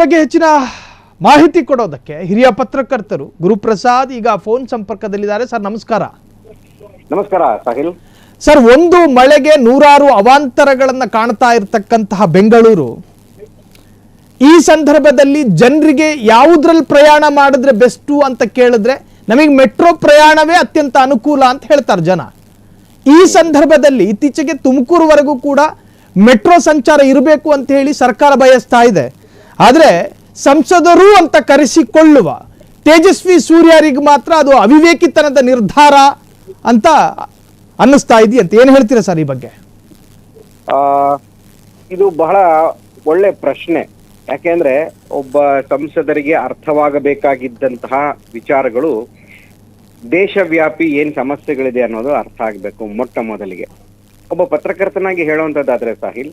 ಬಗ್ಗೆ ಹೆಚ್ಚಿನ ಮಾಹಿತಿ ಕೊಡೋದಕ್ಕೆ ಹಿರಿಯ ಪತ್ರಕರ್ತರು ಗುರುಪ್ರಸಾದ್ ಈಗ ಫೋನ್ ಸಂಪರ್ಕದಲ್ಲಿದ್ದಾರೆ. ಸರ್ ನಮಸ್ಕಾರ. ನಮಸ್ಕಾರ ಸಾಹಿಲ್. ಸರ್, ಒಂದು ಮಳೆಗೆ ನೂರಾರು ಅವಾಂತರಗಳನ್ನು ಕಾಣ್ತಾ ಇರತಕ್ಕಂತಹ ಬೆಂಗಳೂರು ಈ ಸಂದರ್ಭದಲ್ಲಿ ಜನರಿಗೆ ಯಾವುದ್ರಲ್ಲಿ ಪ್ರಯಾಣ ಮಾಡಿದ್ರೆ ಬೆಸ್ಟು ಅಂತ ಕೇಳಿದ್ರೆ ನಮಗೆ ಮೆಟ್ರೋ ಪ್ರಯಾಣವೇ ಅತ್ಯಂತ ಅನುಕೂಲ ಅಂತ ಹೇಳ್ತಾರೆ ಜನ. ಈ ಸಂದರ್ಭದಲ್ಲಿ ಇತ್ತೀಚೆಗೆ ತುಮಕೂರುವರೆಗೂ ಕೂಡ ಮೆಟ್ರೋ ಸಂಚಾರ ಇರಬೇಕು ಅಂತ ಹೇಳಿ ಸರ್ಕಾರ ಬಯಸ್ತಾ ಇದೆ. ಆದರೆ ಸಂಸದರು ಅಂತ ಕರೆಸಿಕೊಳ್ಳುವ ತೇಜಸ್ವಿ ಸೂರ್ಯರಿಗೆ ಮಾತ್ರ ಅದು ಅವಿವೇಕಿತನದ ನಿರ್ಧಾರ ಅಂತ ಅನ್ನಿಸ್ತಾ ಇದೆಯಂತೆ. ಏನು ಹೇಳ್ತೀರಾ ಸರ್ ಈ ಬಗ್ಗೆ? ಇದು ಬಹಳ ಒಳ್ಳೆ ಪ್ರಶ್ನೆ. ಯಾಕೆಂದ್ರೆ ಒಬ್ಬ ಸಂಸದರಿಗೆ ಅರ್ಥವಾಗಬೇಕಾಗಿದ್ದಂತಹ ವಿಚಾರಗಳು ದೇಶವ್ಯಾಪಿ ಏನ್ ಸಮಸ್ಯೆಗಳಿದೆ ಅನ್ನೋದು ಅರ್ಥ ಆಗ್ಬೇಕು. ಮೊಟ್ಟ ಮೊದಲಿಗೆ ಒಬ್ಬ ಪತ್ರಕರ್ತನಾಗಿ ಹೇಳುವಂತದ್ದಾದ್ರೆ ಸಾಹಿಲ್,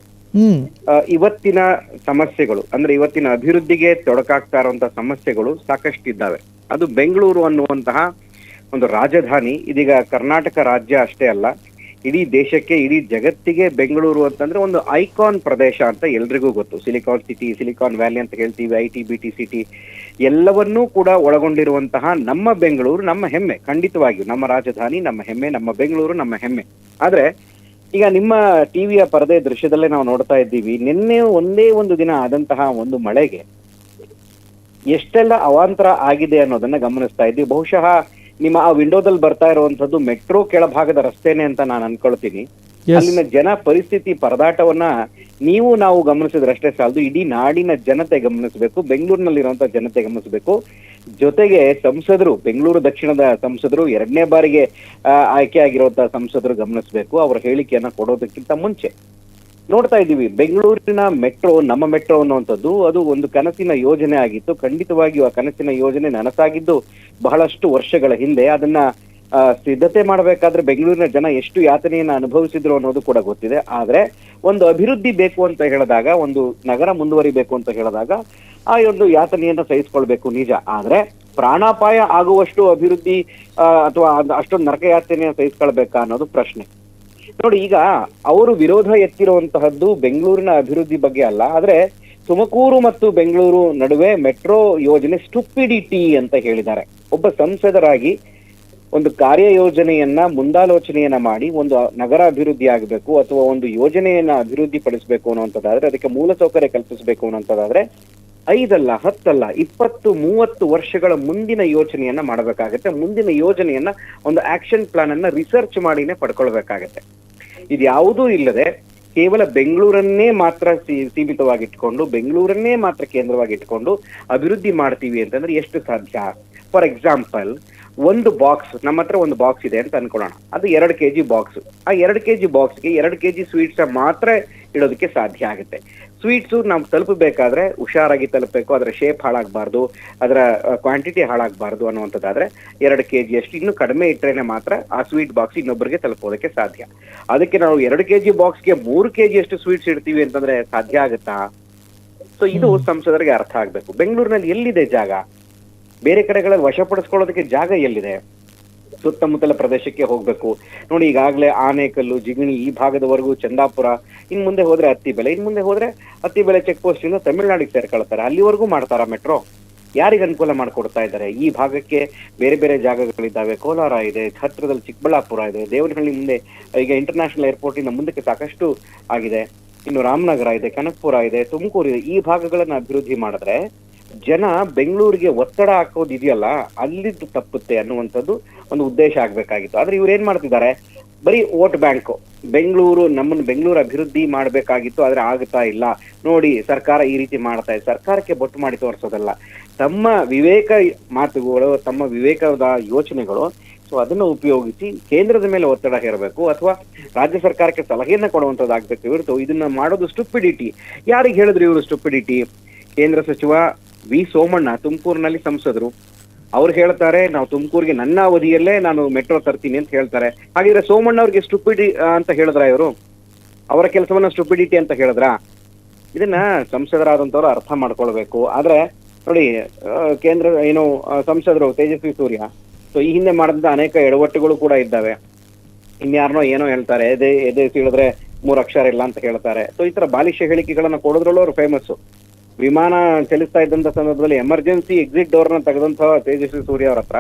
ಇವತ್ತಿನ ಸಮಸ್ಯೆಗಳು ಅಂದ್ರೆ ಇವತ್ತಿನ ಅಭಿವೃದ್ಧಿಗೆ ತೊಡಕಾಗ್ತಾ ಇರುವಂತಹ ಸಮಸ್ಯೆಗಳು ಸಾಕಷ್ಟಿದ್ದಾವೆ. ಅದು ಬೆಂಗಳೂರು ಅನ್ನುವಂತಹ ಒಂದು ರಾಜಧಾನಿ ಇದೀಗ ಕರ್ನಾಟಕ ರಾಜ್ಯ ಅಷ್ಟೇ ಅಲ್ಲ, ಇಡೀ ದೇಶಕ್ಕೆ ಇಡೀ ಜಗತ್ತಿಗೆ ಬೆಂಗಳೂರು ಅಂತಂದ್ರೆ ಒಂದು ಐಕಾನ್ ಪ್ರದೇಶ ಅಂತ ಎಲ್ರಿಗೂ ಗೊತ್ತು. ಸಿಲಿಕಾನ್ ಸಿಟಿ, ಸಿಲಿಕಾನ್ ವ್ಯಾಲಿ ಅಂತ ಹೇಳ್ತೀವಿ, ಐಟಿ ಬಿಟಿ ಸಿಟಿ ಎಲ್ಲವನ್ನೂ ಕೂಡ ಒಳಗೊಂಡಿರುವಂತಹ ನಮ್ಮ ಬೆಂಗಳೂರು ನಮ್ಮ ಹೆಮ್ಮೆ. ಖಂಡಿತವಾಗಿಯೂ ನಮ್ಮ ರಾಜಧಾನಿ ನಮ್ಮ ಹೆಮ್ಮೆ, ನಮ್ಮ ಬೆಂಗಳೂರು ನಮ್ಮ ಹೆಮ್ಮೆ. ಆದ್ರೆ ಈಗ ನಿಮ್ಮ ಟಿವಿಯ ಪರದೆ ದೃಶ್ಯದಲ್ಲೇ ನಾವು ನೋಡ್ತಾ ಇದ್ದೀವಿ, ನಿನ್ನೆ ಒಂದೇ ಒಂದು ದಿನ ಆದಂತಹ ಒಂದು ಮಳೆಗೆ ಎಷ್ಟೆಲ್ಲ ಅವಾಂತರ ಆಗಿದೆ ಅನ್ನೋದನ್ನ ಗಮನಿಸ್ತಾ ಇದ್ದೀವಿ. ಬಹುಶಃ ನಿಮ್ಮ ಆ ವಿಂಡೋದಲ್ಲಿ ಬರ್ತಾ ಇರುವಂತದ್ದು ಮೆಟ್ರೋ ಕೆಳಭಾಗದ ರಸ್ತೆನೆ ಅಂತ ನಾನು ಅನ್ಕೊಳ್ತೀನಿ. ಅಲ್ಲಿನ ಜನ ಪರಿಸ್ಥಿತಿ ಪರದಾಟವನ್ನ ನಾವು ಗಮನಿಸಿದ್ರಷ್ಟೇ ಸಾಲದು, ಇಡೀ ನಾಡಿನ ಜನತೆ ಗಮನಿಸಬೇಕು, ಬೆಂಗಳೂರಿನಲ್ಲಿರುವಂತಹ ಜನತೆ ಗಮನಿಸಬೇಕು. ಜೊತೆಗೆ ಸಂಸದರು, ಬೆಂಗಳೂರು ದಕ್ಷಿಣದ ಸಂಸದರು, 2ನೇ ಬಾರಿಗೆ ಆಯ್ಕೆ ಆಗಿರುವಂತಹ ಸಂಸದರು ಗಮನಿಸಬೇಕು. ಅವರ ಹೇಳಿಕೆಯನ್ನ ಕೊಡೋದಕ್ಕಿಂತ ಮುಂಚೆ ನೋಡ್ತಾ ಇದ್ದೀವಿ ಬೆಂಗಳೂರಿನ ಮೆಟ್ರೋ, ನಮ್ಮ ಮೆಟ್ರೋ ಅನ್ನುವಂಥದ್ದು ಅದು ಒಂದು ಕನಸಿನ ಯೋಜನೆ ಆಗಿತ್ತು. ಖಂಡಿತವಾಗಿಯೂ ಆ ಕನಸಿನ ಯೋಜನೆ ನನಸಾಗಿದ್ದು ಬಹಳಷ್ಟು ವರ್ಷಗಳ ಹಿಂದೆ. ಅದನ್ನ ಸಿದ್ಧತೆ ಮಾಡಬೇಕಾದ್ರೆ ಬೆಂಗಳೂರಿನ ಜನ ಎಷ್ಟು ಯಾತನೆಯನ್ನ ಅನುಭವಿಸಿದ್ರು ಅನ್ನೋದು ಕೂಡ ಗೊತ್ತಿದೆ. ಆದ್ರೆ ಒಂದು ಅಭಿವೃದ್ಧಿ ಬೇಕು ಅಂತ ಹೇಳಿದಾಗ, ಒಂದು ನಗರ ಮುಂದುವರಿಬೇಕು ಅಂತ ಹೇಳಿದಾಗ ಆ ಒಂದು ಯಾತನೆಯನ್ನ ಸಹಿಸ್ಕೊಳ್ಬೇಕು ನಿಜ. ಆದ್ರೆ ಪ್ರಾಣಾಪಾಯ ಆಗುವಷ್ಟು ಅಭಿವೃದ್ಧಿ ಅಥವಾ ಅಷ್ಟೊಂದು ನರಕ ಯಾತನೆಯನ್ನ ಸಹಿಸ್ಕೊಳ್ಬೇಕಾ ಅನ್ನೋದು ಪ್ರಶ್ನೆ. ನೋಡಿ, ಈಗ ಅವರು ವಿರೋಧ ಎತ್ತಿರುವಂತಹದ್ದು ಬೆಂಗಳೂರಿನ ಅಭಿವೃದ್ಧಿ ಬಗ್ಗೆ ಅಲ್ಲ, ಆದ್ರೆ ತುಮಕೂರು ಮತ್ತು ಬೆಂಗಳೂರು ನಡುವೆ ಮೆಟ್ರೋ ಯೋಜನೆ ಸ್ಟುಪಿಡಿಟಿ ಅಂತ ಹೇಳಿದ್ದಾರೆ. ಒಬ್ಬ ಸಂಸದರಾಗಿ ಒಂದು ಕಾರ್ಯಯೋಜನೆಯನ್ನ ಮುಂದಾಲೋಚನೆಯನ್ನ ಮಾಡಿ ಒಂದು ನಗರ ಅಭಿವೃದ್ಧಿ ಆಗಬೇಕು ಅಥವಾ ಒಂದು ಯೋಜನೆಯನ್ನ ಅಭಿವೃದ್ಧಿ ಪಡಿಸಬೇಕು ಅನ್ನುವಂಥದ್ದಾದ್ರೆ, ಅದಕ್ಕೆ ಮೂಲಸೌಕರ್ಯ ಕಲ್ಪಿಸಬೇಕು ಅನ್ನೋಂಥದ್ದಾದ್ರೆ 5 ಅಲ್ಲ 10 ಅಲ್ಲ 20-30 ವರ್ಷಗಳ ಮುಂದಿನ ಯೋಚನೆಯನ್ನ ಮಾಡಬೇಕಾಗತ್ತೆ. ಮುಂದಿನ ಯೋಜನೆಯನ್ನ ಒಂದು ಆಕ್ಷನ್ ಪ್ಲಾನ್ ಅನ್ನ ರಿಸರ್ಚ್ ಮಾಡಿನೇ ಪಡ್ಕೊಳ್ಬೇಕಾಗತ್ತೆ. ಇದ್ಯಾವುದೂ ಇಲ್ಲದೆ ಕೇವಲ ಬೆಂಗಳೂರನ್ನೇ ಮಾತ್ರ ಸೀಮಿತವಾಗಿಟ್ಕೊಂಡು, ಬೆಂಗಳೂರನ್ನೇ ಮಾತ್ರ ಕೇಂದ್ರವಾಗಿಟ್ಕೊಂಡು ಅಭಿವೃದ್ಧಿ ಮಾಡ್ತೀವಿ ಅಂತಂದ್ರೆ ಎಷ್ಟು ಸಾಧ್ಯ? ಫಾರ್ ಎಕ್ಸಾಂಪಲ್, ಒಂದು ಬಾಕ್ಸ್, ನಮ್ಮ ಹತ್ರ ಒಂದು ಬಾಕ್ಸ್ ಇದೆ ಅಂತ ಅನ್ಕೊಳ್ಳೋಣ, ಅದು 2 kg ಬಾಕ್ಸ್. ಆ 2 kg ಬಾಕ್ಸ್ಗೆ 2 kg ಸ್ವೀಟ್ಸ್ ಮಾತ್ರ ಇಡೋದಕ್ಕೆ ಸಾಧ್ಯ ಆಗುತ್ತೆ. ಸ್ವೀಟ್ಸು ನಾವು ತಲುಪಬೇಕಾದ್ರೆ ಹುಷಾರಾಗಿ ತಲುಪಬೇಕು, ಅದರ ಶೇಪ್ ಹಾಳಾಗಬಾರ್ದು, ಅದರ ಕ್ವಾಂಟಿಟಿ ಹಾಳಾಗಬಾರ್ದು ಅನ್ನುವಂಥದ್ದಾದ್ರೆ 2 kg ಅಷ್ಟು ಇನ್ನೂ ಕಡಿಮೆ ಇಟ್ಟರೆ ಮಾತ್ರ ಆ ಸ್ವೀಟ್ ಬಾಕ್ಸ್ ಇನ್ನೊಬ್ಬರಿಗೆ ತಲುಪೋದಕ್ಕೆ ಸಾಧ್ಯ. ಅದಕ್ಕೆ ನಾವು 2 kg ಬಾಕ್ಸ್ಗೆ 3 kg ಅಷ್ಟು ಸ್ವೀಟ್ಸ್ ಇಡ್ತೀವಿ ಅಂತಂದ್ರೆ ಸಾಧ್ಯ ಆಗುತ್ತಾ? ಸೊ ಇದು ಸಂಸದರಿಗೆ ಅರ್ಥ ಆಗ್ಬೇಕು. ಬೆಂಗಳೂರಿನಲ್ಲಿ ಎಲ್ಲಿದೆ ಜಾಗ? ಬೇರೆ ಕಡೆಗಳಲ್ಲಿ ವಶಪಡಿಸ್ಕೊಳ್ಳೋದಕ್ಕೆ ಜಾಗ ಎಲ್ಲಿದೆ? ಸುತ್ತಮುತ್ತಲ ಪ್ರದೇಶಕ್ಕೆ ಹೋಗ್ಬೇಕು. ನೋಡಿ, ಈಗಾಗಲೇ ಆನೇಕಲ್ಲು, ಜಿಗಣಿ ಈ ಭಾಗದವರೆಗೂ, ಚಂದಾಪುರ, ಇನ್ ಮುಂದೆ ಹೋದ್ರೆ ಅತ್ತಿಬೆಲೆ, ಇನ್ ಮುಂದೆ ಹೋದ್ರೆ ಅತ್ತಿಬೆಲೆ ಚೆಕ್ ಪೋಸ್ಟ್ ಇಂದ ತಮಿಳ್ನಾಡಿಗೆ ಸೇರ್ಕೊಳ್ತಾರೆ. ಅಲ್ಲಿವರೆಗೂ ಮಾಡ್ತಾರ ಮೆಟ್ರೋ? ಯಾರಿಗೆ ಅನುಕೂಲ ಮಾಡ್ಕೊಡ್ತಾ ಇದ್ದಾರೆ? ಈ ಭಾಗಕ್ಕೆ ಬೇರೆ ಬೇರೆ ಜಾಗಗಳಿದ್ದಾವೆ. ಕೋಲಾರ ಇದೆ, ಹತ್ರದಲ್ಲಿ ಚಿಕ್ಕಬಳ್ಳಾಪುರ ಇದೆ, ದೇವನಹಳ್ಳಿ ಮುಂದೆ ಈಗ ಇಂಟರ್ನ್ಯಾಷನಲ್ ಏರ್ಪೋರ್ಟ್ ಇಂದ ಮುಂದಕ್ಕೆ ಸಾಕಷ್ಟು ಆಗಿದೆ. ಇನ್ನು ರಾಮನಗರ ಇದೆ, ಕನಕಪುರ ಇದೆ, ತುಮಕೂರು ಇದೆ. ಈ ಭಾಗಗಳನ್ನ ಅಭಿವೃದ್ಧಿ ಮಾಡಿದ್ರೆ ಜನ ಬೆಂಗಳೂರಿಗೆ ಒತ್ತಡ ಹಾಕೋದಿದೆಯಲ್ಲ, ಅಲ್ಲಿದ್ದು ತಪ್ಪುತ್ತೆ ಅನ್ನುವಂಥದ್ದು ಒಂದು ಉದ್ದೇಶ ಆಗ್ಬೇಕಾಗಿತ್ತು. ಆದ್ರೆ ಇವ್ರು ಏನ್ ಮಾಡ್ತಿದ್ದಾರೆ? ಬರೀ ವೋಟ್ ಬ್ಯಾಂಕ್. ಬೆಂಗಳೂರು ಅಭಿವೃದ್ಧಿ ಮಾಡ್ಬೇಕಾಗಿತ್ತು, ಆದ್ರೆ ಆಗ್ತಾ ಇಲ್ಲ. ನೋಡಿ, ಸರ್ಕಾರ ಈ ರೀತಿ ಮಾಡ್ತಾ ಇದೆ. ಸರ್ಕಾರಕ್ಕೆ ಬೊಟ್ಟು ಮಾಡಿ ತೋರಿಸೋದಲ್ಲ, ತಮ್ಮ ವಿವೇಕ ಮಾತುಗಳು, ತಮ್ಮ ವಿವೇಕದ ಯೋಚನೆಗಳು, ಸೊ ಅದನ್ನ ಉಪಯೋಗಿಸಿ ಕೇಂದ್ರದ ಮೇಲೆ ಒತ್ತಡ ಹೇರಬೇಕು ಅಥವಾ ರಾಜ್ಯ ಸರ್ಕಾರಕ್ಕೆ ಸಲಹೆಯನ್ನ ಕೊಡುವಂಥದ್ದಾಗ್ಬೇಕು. ಇವ್ರದ್ದು ಇದನ್ನ ಮಾಡೋದು ಸ್ಟುಪಿಡಿಟಿ. ಯಾರಿಗೆ ಹೇಳಿದ್ರು ಇವರು ಸ್ಟುಪಿಡಿಟಿ? ಕೇಂದ್ರ ಸಚಿವ ವಿ ಸೋಮಣ್ಣ ತುಮಕೂರಿನಲ್ಲಿ ಸಂಸದರು, ಅವ್ರು ಹೇಳ್ತಾರೆ ನಾವು ತುಮಕೂರಿಗೆ ನನ್ನ ಅವಧಿಯಲ್ಲೇ ನಾನು ಮೆಟ್ರೋ ತರ್ತೀನಿ ಅಂತ ಹೇಳ್ತಾರೆ. ಹಾಗಿದ್ರೆ ಸೋಮಣ್ಣ ಅವ್ರಿಗೆ ಸ್ಟುಪಿಡಿ ಅಂತ ಹೇಳಿದ್ರ? ಇವರು ಅವರ ಕೆಲಸವನ್ನ ಸ್ಟುಪಿಡಿಟಿ ಅಂತ ಹೇಳಿದ್ರ? ಇದನ್ನ ಸಂಸದರಾದಂತವ್ರು ಅರ್ಥ ಮಾಡ್ಕೊಳ್ಬೇಕು. ಆದ್ರೆ ನೋಡಿ, ಕೇಂದ್ರ ಸಂಸದರು ತೇಜಸ್ವಿ ಸೂರ್ಯ, ಸೊ ಈ ಹಿಂದೆ ಮಾಡಿದ ಅನೇಕ ಎಡವಟ್ಟುಗಳು ಕೂಡ ಇದ್ದಾವೆ. ಇನ್ಯಾರನೋ ಏನೋ ಹೇಳ್ತಾರೆ, ಎದೆ ಸೀಳಿದ್ರೆ 3 ಅಕ್ಷರ ಇಲ್ಲ ಅಂತ ಹೇಳ್ತಾರೆ. ಸೊ ಈ ತರ ಬಾಲಿಶ ಹೇಳಿಕೆಗಳನ್ನ ಕೊಡೋದ್ರಲ್ಲೂ ಅವ್ರು ಫೇಮಸ್. ವಿಮಾನ ಚಲಿಸ್ತಾ ಇದ್ದಂತ ಸಂದರ್ಭದಲ್ಲಿ ಎಮರ್ಜೆನ್ಸಿ ಎಕ್ಸಿಟ್ ಡೋರ್ ನ ತೆಗೆದಂತಹ ತೇಜಸ್ವಿ ಸೂರ್ಯ ಅವ್ರ ಹತ್ರ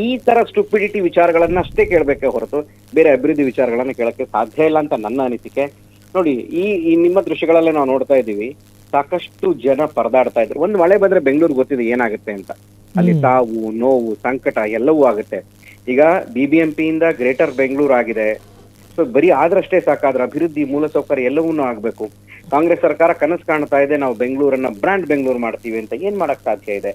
ಈ ತರ ಸ್ಟುಪಿಡಿಟಿ ವಿಚಾರಗಳನ್ನ ಅಷ್ಟೇ ಕೇಳಬೇಕೆ ಹೊರತು ಬೇರೆ ಅಭಿವೃದ್ಧಿ ವಿಚಾರಗಳನ್ನ ಕೇಳಕ್ಕೆ ಸಾಧ್ಯ ಇಲ್ಲ ಅಂತ ನನ್ನ ಅನಿಸಿಕೆ. ನೋಡಿ, ಈ ನಿಮ್ಮ ದೃಶ್ಯಗಳಲ್ಲೇ ನಾವು ನೋಡ್ತಾ ಇದ್ದೀವಿ, ಸಾಕಷ್ಟು ಜನ ಪರದಾಡ್ತಾ ಇದ್ರು. ಒಂದು ಮಳೆ ಬಂದ್ರೆ ಬೆಂಗಳೂರು ಗೊತ್ತಿದೆ ಏನಾಗುತ್ತೆ ಅಂತ, ಅಲ್ಲಿ ಸಾವು ನೋವು ಸಂಕಟ ಎಲ್ಲವೂ ಆಗುತ್ತೆ. ಈಗ BBMP ಇಂದ ಗ್ರೇಟರ್ ಬೆಂಗಳೂರು ಆಗಿದೆ. ಸೊ ಬರೀ ಆದ್ರಷ್ಟೇ ಸಾಕಾದ್ರೆ ಅಭಿವೃದ್ಧಿ ಮೂಲಸೌಕರ್ಯ ಎಲ್ಲವನ್ನೂ ಆಗ್ಬೇಕು. ಕಾಂಗ್ರೆಸ್ ಸರ್ಕಾರ ಕನಸು ಕಾಣ್ತಾ ಇದೆ, ನಾವು ಬೆಂಗಳೂರನ್ನ ಬ್ರಾಂಡ್ ಬೆಂಗಳೂರು ಮಾಡ್ತೀವಿ ಅಂತ. ಏನ್ ಮಾಡಕ್ ಸಾಧ್ಯ ಇದೆ?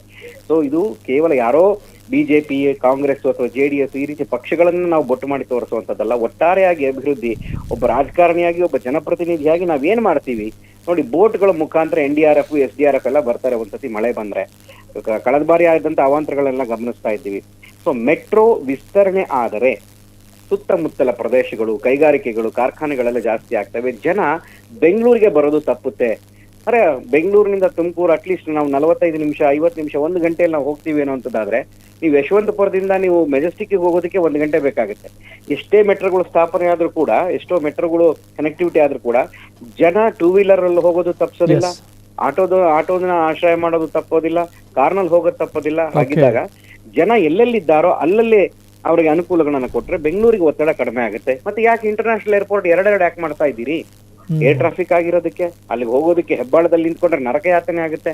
ಸೊ ಇದು ಕೇವಲ ಯಾರೋ ಬಿಜೆಪಿ, ಕಾಂಗ್ರೆಸ್ ಅಥವಾ JDS ಈ ರೀತಿ ಪಕ್ಷಗಳನ್ನ ನಾವು ಬೊಟ್ಟು ಮಾಡಿ ತೋರಿಸುವಂತದ್ದಲ್ಲ. ಒಟ್ಟಾರೆಯಾಗಿ ಅಭಿವೃದ್ಧಿ, ಒಬ್ಬ ರಾಜಕಾರಣಿಯಾಗಿ, ಒಬ್ಬ ಜನಪ್ರತಿನಿಧಿಯಾಗಿ ನಾವೇನ್ ಮಾಡ್ತೀವಿ ನೋಡಿ. ಬೋಟ್ಗಳ ಮುಖಾಂತರ NDRF SDRF ಎಲ್ಲ ಬರ್ತಾರೆ ಒಂದ್ಸತಿ ಮಳೆ ಬಂದ್ರೆ. ಕಳೆದ ಬಾರಿ ಆದಂತ ಅವಾಂತರಗಳೆಲ್ಲ ಗಮನಿಸ್ತಾ ಇದ್ದೀವಿ. ಸೊ ಮೆಟ್ರೋ ವಿಸ್ತರಣೆ ಆದರೆ ಸುತ್ತಮುತ್ತಲ ಪ್ರದೇಶಗಳು, ಕೈಗಾರಿಕೆಗಳು, ಕಾರ್ಖಾನೆಗಳೆಲ್ಲ ಜಾಸ್ತಿ ಆಗ್ತವೆ. ಜನ ಬೆಂಗಳೂರಿಗೆ ಬರೋದು ತಪ್ಪುತ್ತೆ. ಅರೆ, ಬೆಂಗಳೂರಿನಿಂದ ತುಮಕೂರು ಅಟ್ಲೀಸ್ಟ್ ನಾವು 45 ನಿಮಿಷ 50 ನಿಮಿಷ 1 ಗಂಟೆಯಲ್ಲಿ ನಾವು ಹೋಗ್ತೀವಿ ಅನ್ನೋಂಥದ್ದಾದ್ರೆ, ನೀವು ಯಶವಂತಪುರದಿಂದ ನೀವು ಮೆಜೆಸ್ಟಿಕ್ಗೆ ಹೋಗೋದಕ್ಕೆ 1 ಗಂಟೆ ಬೇಕಾಗುತ್ತೆ. ಎಷ್ಟೇ ಮೆಟ್ರೋಗಳು ಸ್ಥಾಪನೆ ಆದ್ರೂ ಕೂಡ, ಎಷ್ಟೋ ಮೆಟ್ರೋಗಳು ಕನೆಕ್ಟಿವಿಟಿ ಆದ್ರೂ ಕೂಡ ಜನ 2 ವೀಲರ್ ಅಲ್ಲಿ ಹೋಗೋದು ತಪ್ಪಿಸೋದಿಲ್ಲ, ಆಟೋದನ್ನ ಆಶ್ರಯ ಮಾಡೋದು ತಪ್ಪೋದಿಲ್ಲ, ಕಾರ್ನಲ್ಲಿ ಹೋಗೋದು ತಪ್ಪೋದಿಲ್ಲ. ಹಾಗಿದ್ದಾಗ ಜನ ಎಲ್ಲೆಲ್ಲಿದ್ದಾರೋ ಅಲ್ಲಲ್ಲಿ ಅವರಿಗೆ ಅನುಕೂಲಗಳನ್ನ ಕೊಟ್ರೆ ಬೆಂಗಳೂರಿಗೆ ಒತ್ತಡ ಕಡಿಮೆ ಆಗುತ್ತೆ. ಮತ್ತೆ ಯಾಕೆ ಇಂಟರ್ನ್ಯಾಷನಲ್ ಏರ್ಪೋರ್ಟ್ ಎರಡೆರಡು ಯಾಕೆ ಮಾಡ್ತಾ ಇದ್ದೀರಿ? ಏರ್ ಟ್ರಾಫಿಕ್ ಆಗಿರೋದಕ್ಕೆ, ಅಲ್ಲಿಗೆ ಹೋಗೋದಕ್ಕೆ ಹೆಬ್ಬಾಳದಲ್ಲಿ ನಿಂತ್ಕೊಂಡ್ರೆ ನರಕ ಯಾತನೆ ಆಗುತ್ತೆ.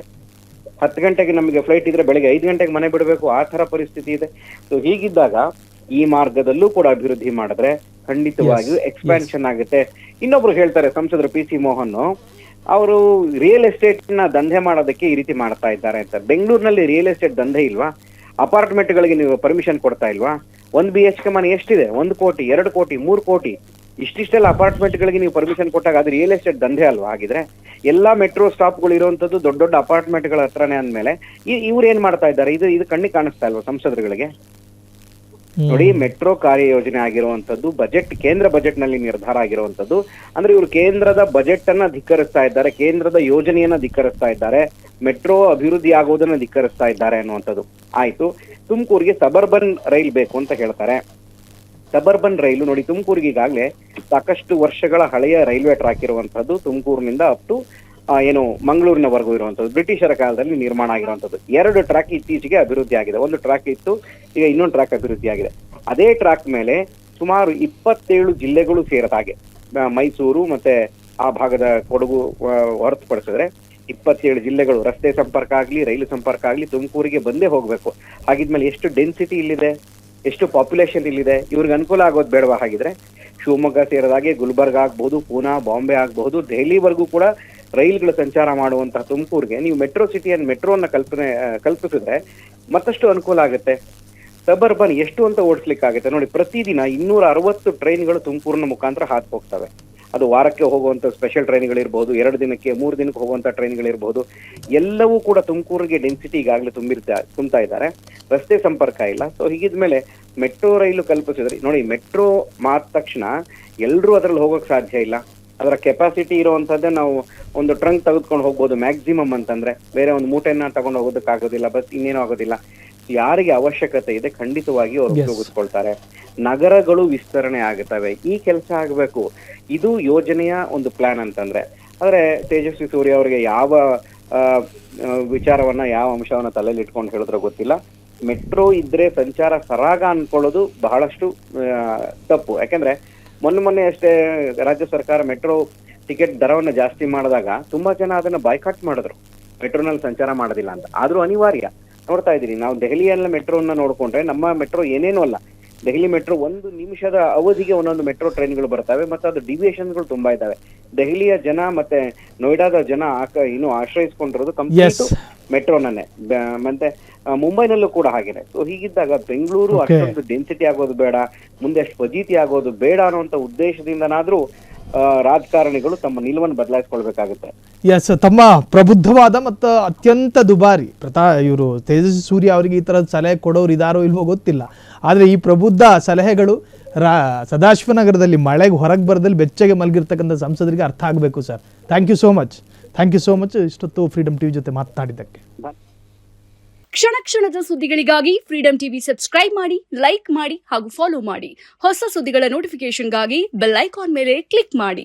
10 ಗಂಟೆಗೆ ನಮಗೆ ಫ್ಲೈಟ್ ಇದ್ರೆ ಬೆಳಿಗ್ಗೆ 5 ಗಂಟೆಗೆ ಮನೆ ಬಿಡಬೇಕು, ಆ ತರ ಪರಿಸ್ಥಿತಿ ಇದೆ. ಸೊ ಹೀಗಿದ್ದಾಗ ಈ ಮಾರ್ಗದಲ್ಲೂ ಕೂಡ ಅಭಿವೃದ್ಧಿ ಮಾಡಿದ್ರೆ ಖಂಡಿತವಾಗಿಯೂ ಎಕ್ಸ್ಪ್ಯಾನ್ಷನ್ ಆಗುತ್ತೆ. ಇನ್ನೊಬ್ರು ಹೇಳ್ತಾರೆ, ಸಂಸದರು PC ಮೋಹನ್, ಅವರು ರಿಯಲ್ ಎಸ್ಟೇಟ್ ನ ದಂಧೆ ಮಾಡೋದಕ್ಕೆ ಈ ರೀತಿ ಮಾಡ್ತಾ ಇದ್ದಾರೆ ಅಂತ. ಬೆಂಗಳೂರಿನಲ್ಲಿ ರಿಯಲ್ ಎಸ್ಟೇಟ್ ದಂಧೆ ಇಲ್ವಾ? ಅಪಾರ್ಟ್ಮೆಂಟ್ ಗಳಿಗೆ ನೀವು ಪರ್ಮಿಷನ್ ಕೊಡ್ತಾ ಇಲ್ವಾ? 1 BHK ಮನೆ ಎಷ್ಟಿದೆ? 1 ಕೋಟಿ, 2 ಕೋಟಿ, 3 ಕೋಟಿ, ಇಷ್ಟಿಷ್ಟೆಲ್ಲ ಅಪಾರ್ಟ್ಮೆಂಟ್ ಗಳಿಗೆ ನೀವು ಪರ್ಮಿಷನ್ ಕೊಟ್ಟಾಗ ಅದು ರಿಯಲ್ ಎಸ್ಟೇಟ್ ದಂಧೆ ಅಲ್ವಾ? ಆಗಿದ್ರೆ ಎಲ್ಲಾ ಮೆಟ್ರೋ ಸ್ಟಾಪ್ ಗಳು ಇರುವಂತದ್ದು ದೊಡ್ಡ ದೊಡ್ಡ ಅಪಾರ್ಟ್ಮೆಂಟ್ ಗಳ ಹತ್ರನೇ ಅಂದ್ಮೇಲೆ ಇವ್ರು ಏನ್ ಮಾಡ್ತಾ ಇದ್ದಾರೆ? ಇದು ಕಣ್ಣಿಗೆ ಕಾಣಿಸ್ತಾ ಇಲ್ವಾ ಸಂಸದರುಗಳಿಗೆ? ನೋಡಿ, ಮೆಟ್ರೋ ಕಾರ್ಯಯೋಜನೆ ಆಗಿರುವಂತದ್ದು ಕೇಂದ್ರ ಬಜೆಟ್ ನಲ್ಲಿ ನಿರ್ಧಾರ ಆಗಿರುವಂತದ್ದು. ಅಂದ್ರೆ ಇವರು ಕೇಂದ್ರದ ಬಜೆಟ್ ಅನ್ನ ಧಿಕ್ಕರಿಸ್ತಾ ಇದ್ದಾರೆ, ಕೇಂದ್ರದ ಯೋಜನೆಯನ್ನ ಧಿಕ್ಕರಿಸ್ತಾ ಇದ್ದಾರೆ, ಮೆಟ್ರೋ ಅಭಿವೃದ್ಧಿ ಆಗೋದನ್ನ ಧಿಕ್ಕರಿಸ್ತಾ ಇದ್ದಾರೆ ಅನ್ನುವಂಥದ್ದು. ಆಯ್ತು, ತುಮಕೂರಿಗೆ ಸಬರ್ಬನ್ ರೈಲ್ ಬೇಕು ಅಂತ ಹೇಳ್ತಾರೆ. ಸಬರ್ಬನ್ ರೈಲು ನೋಡಿ, ತುಮಕೂರಿಗೆ ಈಗಾಗಲೇ ಸಾಕಷ್ಟು ವರ್ಷಗಳ ಹಳೆಯ ರೈಲ್ವೆ ಟ್ರ್ಯಾಕ್ ಇರುವಂತದ್ದು, ತುಮಕೂರಿನಿಂದ ಅಪ್ ಟು ಮಂಗಳೂರಿನವರೆಗೂ ಇರುವಂತದ್ದು, ಬ್ರಿಟಿಷರ ಕಾಲದಲ್ಲಿ ನಿರ್ಮಾಣ ಆಗಿರುವಂತದ್ದು. 2 ಟ್ರ್ಯಾಕ್ ಇತ್ತೀಚೆಗೆ ಅಭಿವೃದ್ಧಿ ಆಗಿದೆ. ಒಂದು ಟ್ರ್ಯಾಕ್ ಇತ್ತು, ಈಗ ಇನ್ನೊಂದು ಟ್ರ್ಯಾಕ್ ಅಭಿವೃದ್ಧಿ ಆಗಿದೆ. ಅದೇ ಟ್ರ್ಯಾಕ್ ಮೇಲೆ ಸುಮಾರು 27 ಜಿಲ್ಲೆಗಳು ಸೇರದ ಹಾಗೆ, ಮೈಸೂರು ಮತ್ತೆ ಆ ಭಾಗದ ಕೊಡಗು ಹೊರತುಪಡಿಸಿದ್ರೆ 27 ಜಿಲ್ಲೆಗಳು ರಸ್ತೆ ಸಂಪರ್ಕ ಆಗ್ಲಿ, ರೈಲು ಸಂಪರ್ಕ ಆಗ್ಲಿ ತುಮಕೂರಿಗೆ ಬಂದೇ ಹೋಗ್ಬೇಕು. ಹಾಗಿದ್ಮೇಲೆ ಎಷ್ಟು ಡೆನ್ಸಿಟಿ ಇಲ್ಲಿದೆ, ಎಷ್ಟು ಪಾಪ್ಯುಲೇಷನ್ ಇಲ್ಲಿದೆ, ಇವ್ರಿಗೆ ಅನುಕೂಲ ಆಗೋದು ಬೇಡವಾ? ಹಾಗಿದ್ರೆ ಶಿವಮೊಗ್ಗ ಸೇರಿದಾಗೆ ಗುಲ್ಬರ್ಗ ಆಗ್ಬಹುದು, ಪೂನಾ, ಬಾಂಬೆ ಆಗಬಹುದು, ದೆಹಲಿವರೆಗೂ ಕೂಡ ರೈಲ್ಗಳ ಸಂಚಾರ ಮಾಡುವಂತಹ ತುಮಕೂರಿಗೆ ನೀವು ಮೆಟ್ರೋ ಸಿಟಿಯನ್ನು ಮೆಟ್ರೋನ ಕಲ್ಪಿಸಿದ್ರೆ ಮತ್ತಷ್ಟು ಅನುಕೂಲ ಆಗುತ್ತೆ. ಸಬರ್ಬನ್ ಎಷ್ಟು ಅಂತ ಓಡಿಸ್ಲಿಕ್ಕಾಗುತ್ತೆ ನೋಡಿ. ಪ್ರತಿದಿನ 260 ಟ್ರೈನ್ಗಳು ತುಮಕೂರಿನ ಮುಖಾಂತರ ಹಾದು ಹೋಗ್ತವೆ. ಅದು ವಾರಕ್ಕೆ ಹೋಗುವಂತ ಸ್ಪೆಷಲ್ ಟ್ರೈನ್ಗಳಿರ್ಬಹುದು, 2 ದಿನಕ್ಕೆ 3 ದಿನಕ್ಕೆ ಹೋಗುವಂತ ಟ್ರೈನ್ಗಳಿರ್ಬಹುದು. ಎಲ್ಲವೂ ಕೂಡ ತುಮಕೂರಿಗೆ ಡೆನ್ಸಿಟಿ ಈಗಾಗಲೇ ತುಂಬ್ತಾ ಇದ್ದಾರೆ. ರಸ್ತೆ ಸಂಪರ್ಕ ಇಲ್ಲ. ಸೊ ಹೀಗಿದ್ಮೇಲೆ ಮೆಟ್ರೋ ರೈಲು ಕಲ್ಪಿಸಿದ್ರಿ ನೋಡಿ. ಮೆಟ್ರೋ ಮಾದ ತಕ್ಷಣ ಎಲ್ಲರೂ ಅದ್ರಲ್ಲಿ ಹೋಗೋಕ್ ಸಾಧ್ಯ ಇಲ್ಲ. ಅದರ ಕೆಪಾಸಿಟಿ ಇರುವಂತದ್ದೇ ನಾವು ಒಂದು ಟ್ರಂಕ್ ತೆಗೆದುಕೊಂಡು ಹೋಗ್ಬೋದು ಮ್ಯಾಕ್ಸಿಮಮ್ ಅಂತಂದ್ರೆ. ಬೇರೆ ಒಂದು ಮೂಟೆನ ತಗೊಂಡು ಹೋಗೋದಕ್ಕಾಗೋದಿಲ್ಲ, ಬಸ್ ಇನ್ನೇನು ಆಗೋದಿಲ್ಲ. ಯಾರಿಗೆ ಅವಶ್ಯಕತೆ ಇದೆ ಖಂಡಿತವಾಗಿ ಅವರು ಉಪಯೋಗಿಸ್ಕೊಳ್ತಾರೆ. ನಗರಗಳು ವಿಸ್ತರಣೆ ಆಗುತ್ತವೆ, ಈ ಕೆಲಸ ಆಗಬೇಕು. ಇದು ಯೋಜನೆಯ ಒಂದು ಪ್ಲಾನ್ ಅಂತಂದ್ರೆ. ಆದ್ರೆ ತೇಜಸ್ವಿ ಸೂರ್ಯ ಅವರಿಗೆ ಯಾವ ವಿಚಾರವನ್ನ, ಯಾವ ಅಂಶವನ್ನ ತಲೆಯಲ್ಲಿ ಇಟ್ಕೊಂಡು ಹೇಳಿದ್ರೆ ಗೊತ್ತಿಲ್ಲ. ಮೆಟ್ರೋ ಇದ್ರೆ ಸಂಚಾರ ಸರಾಗ ಅನ್ಕೊಳ್ಳೋದು ಬಹಳಷ್ಟು ತಪ್ಪು. ಯಾಕೆಂದ್ರೆ ಮೊನ್ನೆ ಅಷ್ಟೇ ರಾಜ್ಯ ಸರ್ಕಾರ ಮೆಟ್ರೋ ಟಿಕೆಟ್ ದರವನ್ನ ಜಾಸ್ತಿ ಮಾಡಿದಾಗ ತುಂಬಾ ಜನ ಅದನ್ನ ಬಾಯ್ಕಾಟ್ ಮಾಡಿದ್ರು, ಮೆಟ್ರೋನಲ್ಲಿ ಸಂಚಾರ ಮಾಡೋದಿಲ್ಲ ಅಂತ. ಆದ್ರೂ ಅನಿವಾರ್ಯ. ನೋಡ್ತಾ ಇದೀನಿ ನಾವು ದೆಹಲಿಯಲ್ಲ ಮೆಟ್ರೋನ ನೋಡ್ಕೊಂಡ್ರೆ ನಮ್ಮ ಮೆಟ್ರೋ ಏನೇನು ಅಲ್ಲ. ದೆಹಲಿ ಮೆಟ್ರೋ 1 ನಿಮಿಷದ ಅವಧಿಗೆ ಒಂದೊಂದು ಮೆಟ್ರೋ ಟ್ರೈನ್ಗಳು ಬರ್ತವೆ, ಮತ್ತೆ ಅದು ಡಿವಿಯೇಷನ್ಗಳು ತುಂಬಾ ಇದಾವೆ. ದೆಹಲಿಯ ಜನ ಮತ್ತೆ ನೋಯ್ಡಾದ ಜನ ಇನ್ನು ಆಶ್ರಯಿಸ್ಕೊಂಡಿರೋದು ಕಂಪ್ಲೀಟ್ ಮೆಟ್ರೋನನ್ನೇ. ಮತ್ತೆ ಮುಂಬೈನಲ್ಲೂ ಕೂಡ ಹಾಗೇನೆ. ಸೊ ಹೀಗಿದ್ದಾಗ ಬೆಂಗಳೂರು ಅಷ್ಟೊಂದು ಡೆನ್ಸಿಟಿ ಆಗೋದು ಬೇಡ, ಮುಂದೆ ಅಷ್ಟು ಫಜೀತಿ ಆಗೋದು ಬೇಡ ಅನ್ನುವಂತ ಉದ್ದೇಶದಿಂದನಾದ್ರೂ ರಾಜಕಾರಣಿಗಳು ತಮ್ಮ ನಿಲುವನ್ನು ಬದಲಾಯಿಸ್ಕೊಳ್ಬೇಕಾಗುತ್ತೆ. ಎಸ್, ತಮ್ಮ ಪ್ರಬುದ್ಧವಾದ ಮತ್ತು ಅತ್ಯಂತ ದುಬಾರಿ ಇವರು ತೇಜಸ್ವಿ ಸೂರ್ಯ ಅವರಿಗೆ ಈ ಥರದ ಸಲಹೆ ಕೊಡೋರು ಇದಾರೋ ಇಲ್ವೋ ಗೊತ್ತಿಲ್ಲ. ಆದರೆ ಈ ಪ್ರಬುದ್ಧ ಸಲಹೆಗಳು ಸದಾಶಿವನಗರದಲ್ಲಿ ಮಳೆಗೆ ಹೊರಗೆ ಬರದಲ್ಲಿ ಬೆಚ್ಚಗೆ ಮಲಗಿರ್ತಕ್ಕಂಥ ಸಂಸದರಿಗೆ ಅರ್ಥ ಆಗಬೇಕು ಸರ್. ಥ್ಯಾಂಕ್ ಯು ಸೋ ಮಚ್ ಇಷ್ಟೊತ್ತು ಫ್ರೀಡಮ್ ಟಿವಿ ಜೊತೆ ಮಾತನಾಡಿದ್ದಕ್ಕೆ. ಕ್ಷಣ ಕ್ಷಣದ ಸುದ್ದಿಗಳಿಗಾಗಿ ಫ್ರೀಡಮ್ ಟಿವಿ ಸಬ್ಸ್ಕ್ರೈಬ್ ಮಾಡಿ, ಲೈಕ್ ಮಾಡಿ ಹಾಗೂ ಫಾಲೋ ಮಾಡಿ. ಹೊಸ ಸುದ್ದಿಗಳ ನೋಟಿಫಿಕೇಶನ್ಗಾಗಿ ಬೆಲ್ ಐಕಾನ್ ಮೇಲೆ ಕ್ಲಿಕ್ ಮಾಡಿ.